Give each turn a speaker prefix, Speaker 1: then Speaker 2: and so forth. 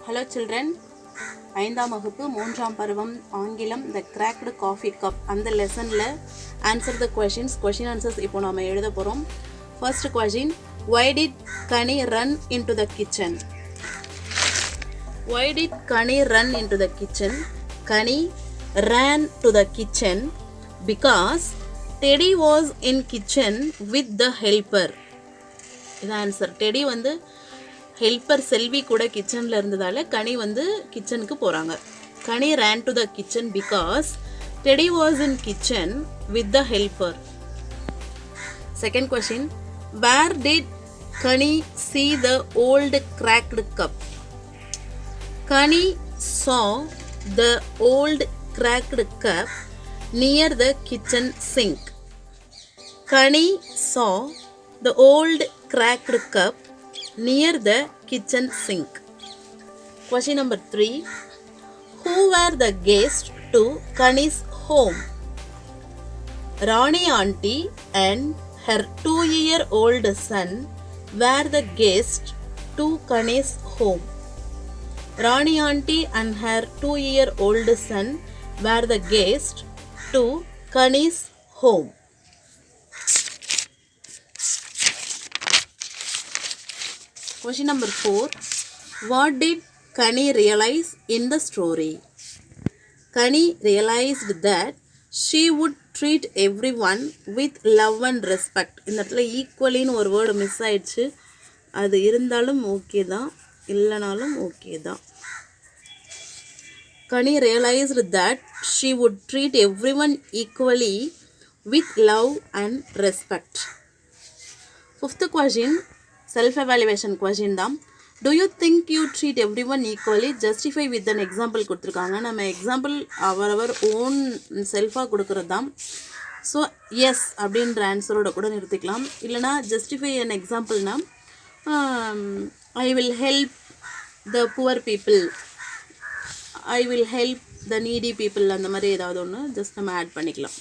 Speaker 1: Hello children, ஐந்தாம் வகுப்பு மூன்றாம் பருவம் ஆங்கிலம் the cracked coffee cup அந்த லெசனில் answer the question answers இப்போ நாம எழுத போகிறோம். First question, why did Kani run into the kitchen? Why did Kani run into the kitchen? Kani ran to the kitchen because Teddy was in kitchen with the helper. இது answer. Teddy வந்து helper செல்வி கூட கிச்சனில் இருந்ததால் கனி வந்து கிச்சனுக்கு போகிறாங்க. கனி ran to the kitchen because Teddy was in kitchen with the helper. Second question, where did Kani see the old cracked cup? Kani saw the old cracked cup near the kitchen sink. Kani saw the old cracked cup near the kitchen sink. Question number 3. Who were the guests to Kani's home? Rani auntie and her 2-year-old son were the guests to Kani's home. Rani auntie and her 2-year-old son were the guests to Kani's home. Question number 4. What did Kani realize in the story? Kani realized that she would treat everyone with love and respect. இந்த இடத்துல ஈக்குவலின்னு ஒரு word miss ஆயிடுச்சு. அது இருந்தாலும் okay தான், இல்லைனாலும் okay தான். Kani realized that she would treat everyone equally with love and respect. Fifth question, self-evaluation question தான். Do you think you treat everyone equally? Justify with an example கொடுத்துருக்காங்க. நம்ம example அவரவர் ஓன் செல்ஃபாக கொடுக்குறது தான். ஸோ எஸ் அப்படின்ற ஆன்சரோட கூட நிறுத்திக்கலாம். இல்லைனா ஜஸ்டிஃபை an எக்ஸாம்பிள்னா I will help the poor people, I will help the needy people, அந்த மாதிரி ஏதாவது ஒன்று ஜஸ்ட் நம்ம ஆட் பண்ணிக்கலாம்.